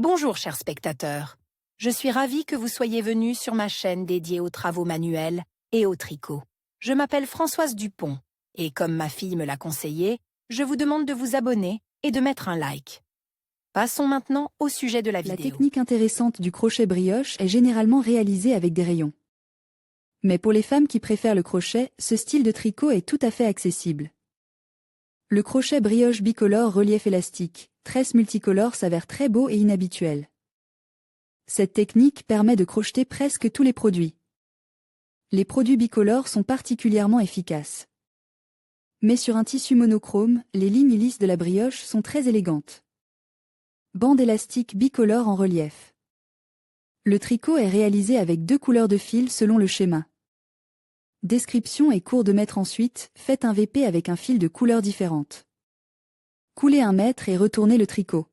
Bonjour chers spectateurs, je suis ravie que vous soyez venus sur ma chaîne dédiée aux travaux manuels et au tricot. Je m'appelle Françoise Dupont et comme ma fille me l'a conseillé, je vous demande de vous abonner et de mettre un like. Passons maintenant au sujet de la vidéo. La technique intéressante du crochet brioche est généralement réalisée avec des rayons. Mais pour les femmes qui préfèrent le crochet, ce style de tricot est tout à fait accessible. Le crochet brioche bicolore relief élastique, tresse multicolore s'avère très beau et inhabituel. Cette technique permet de crocheter presque tous les produits. Les produits bicolores sont particulièrement efficaces. Mais sur un tissu monochrome, les lignes lisses de la brioche sont très élégantes. Bande élastique bicolore en relief. Le tricot est réalisé avec 2 couleurs de fil selon le schéma. Description et cours de mètre ensuite, faites un VP avec un fil de couleurs différentes. Coulez 1 mètre et retournez le tricot.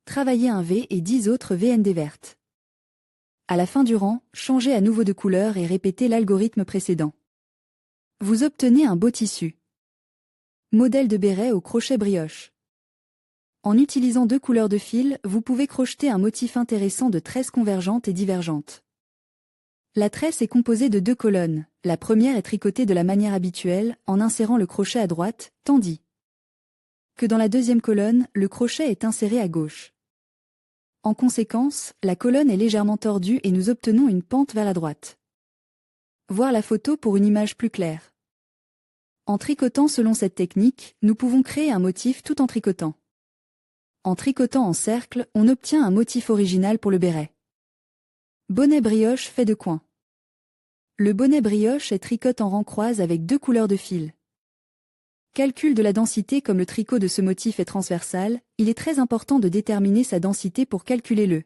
Travaillez un V et 10 autres VND vertes. À la fin du rang, changez à nouveau de couleur et répétez l'algorithme précédent. Vous obtenez un beau tissu. Modèle de béret au crochet brioche. En utilisant 2 couleurs de fil, vous pouvez crocheter un motif intéressant de tresses convergentes et divergentes. La tresse est composée de 2 colonnes. La première est tricotée de la manière habituelle, en insérant le crochet à droite, tandis que dans la deuxième colonne, le crochet est inséré à gauche. En conséquence, la colonne est légèrement tordue et nous obtenons une pente vers la droite. Voir la photo pour une image plus claire. En tricotant selon cette technique, nous pouvons créer un motif tout en tricotant. En tricotant en cercle, on obtient un motif original pour le béret. Bonnet brioche fait de coins. Le bonnet brioche est tricote en rang croise avec 2 couleurs de fil. Calcul de la densité. Comme le tricot de ce motif est transversal, il est très important de déterminer sa densité pour calculer le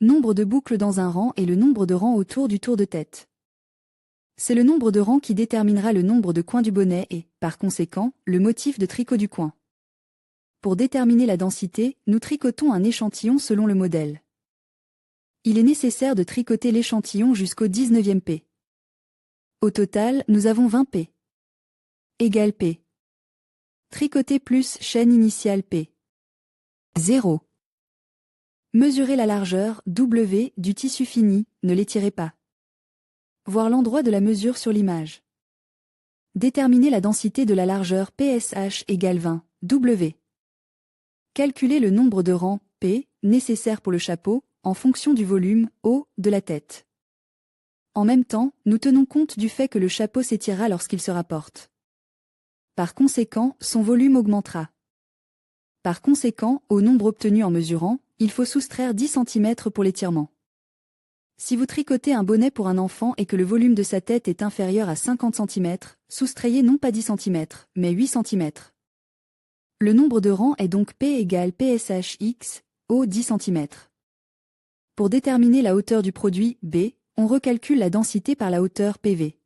nombre de boucles dans un rang et le nombre de rangs autour du tour de tête. C'est le nombre de rangs qui déterminera le nombre de coins du bonnet et, par conséquent, le motif de tricot du coin. Pour déterminer la densité, nous tricotons un échantillon selon le modèle. Il est nécessaire de tricoter l'échantillon jusqu'au 19e P. Au total, nous avons 20 P. Égale P. Tricoter plus chaîne initiale P. 0. Mesurez la largeur, W, du tissu fini, ne l'étirez pas. Voir l'endroit de la mesure sur l'image. Déterminer la densité de la largeur PSH égale 20, W. Calculez le nombre de rangs, P, nécessaires pour le chapeau, en fonction du volume, O, de la tête. En même temps, nous tenons compte du fait que le chapeau s'étirera lorsqu'il se rapporte. Par conséquent, son volume augmentera. Par conséquent, au nombre obtenu en mesurant, il faut soustraire 10 cm pour l'étirement. Si vous tricotez un bonnet pour un enfant et que le volume de sa tête est inférieur à 50 cm, soustrayez non pas 10 cm, mais 8 cm. Le nombre de rangs est donc P égale PSHX, O 10 cm. Pour déterminer la hauteur du produit, B, on recalcule la densité par la hauteur PV.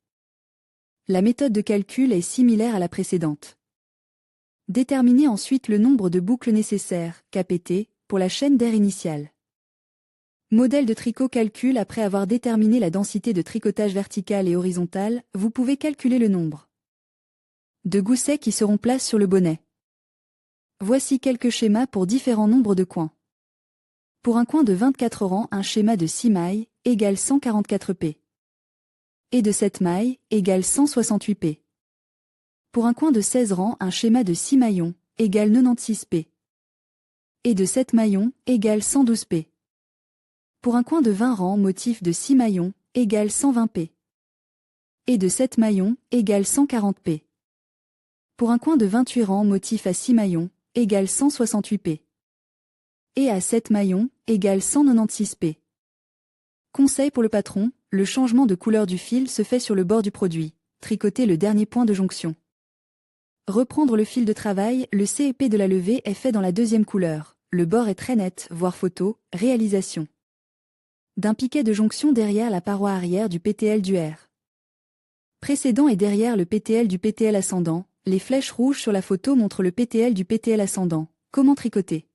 La méthode de calcul est similaire à la précédente. Déterminez ensuite le nombre de boucles nécessaires, KPT, pour la chaîne d'air initiale. Modèle de tricot calcul. Après avoir déterminé la densité de tricotage verticale et horizontale, vous pouvez calculer le nombre de goussets qui seront placés sur le bonnet. Voici quelques schémas pour différents nombres de coins. Pour un coin de 24 rangs, un schéma de 6 mailles, égale 144 P. Et de 7 mailles, égale 168 P. Pour un coin de 16 rangs, un schéma de 6 maillons, égale 96 P. Et de 7 maillons, égale 112 P. Pour un coin de 20 rangs, motif de 6 maillons, égale 120 P. Et de 7 maillons, égale 140 P. Pour un coin de 28 rangs, motif à 6 maillons, égale 168 P. Et à 7 maillons, égale 196 P. Conseil pour le patron, le changement de couleur du fil se fait sur le bord du produit. Tricotez le dernier point de jonction. Reprendre le fil de travail, le CEP de la levée est fait dans la deuxième couleur. Le bord est très net, voir photo, réalisation d'un piquet de jonction derrière la paroi arrière du PTL du R. Précédent et derrière le PTL du PTL ascendant, les flèches rouges sur la photo montrent le PTL du PTL ascendant. Comment tricoter?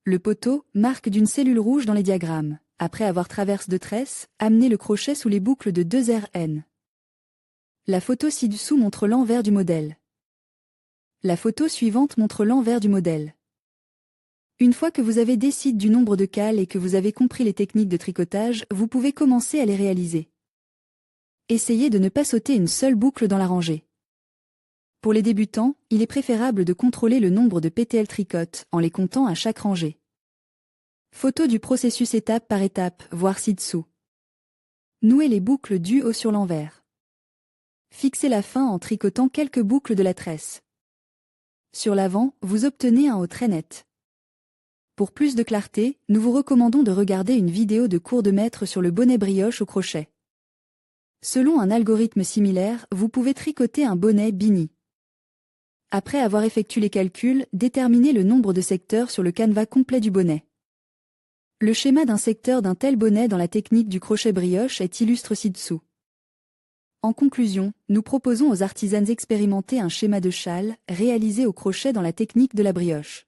Le poteau, marque d'une cellule rouge dans les diagrammes. Après avoir traversé 2 tresses, amenez le crochet sous les boucles de 2 RN. La photo ci-dessous montre l'envers du modèle. La photo suivante montre l'envers du modèle. Une fois que vous avez décidé du nombre de cales et que vous avez compris les techniques de tricotage, vous pouvez commencer à les réaliser. Essayez de ne pas sauter une seule boucle dans la rangée. Pour les débutants, il est préférable de contrôler le nombre de PTL tricotes en les comptant à chaque rangée. Photo du processus étape par étape, voir ci-dessous. Nouez les boucles du haut sur l'envers. Fixez la fin en tricotant quelques boucles de la tresse. Sur l'avant, vous obtenez un haut très net. Pour plus de clarté, nous vous recommandons de regarder une vidéo de cours de maître sur le bonnet brioche au crochet. Selon un algorithme similaire, vous pouvez tricoter un bonnet Bini. Après avoir effectué les calculs, déterminez le nombre de secteurs sur le canevas complet du bonnet. Le schéma d'un secteur d'un tel bonnet dans la technique du crochet brioche est illustre ci-dessous. En conclusion, nous proposons aux artisanes expérimentées un schéma de châle réalisé au crochet dans la technique de la brioche.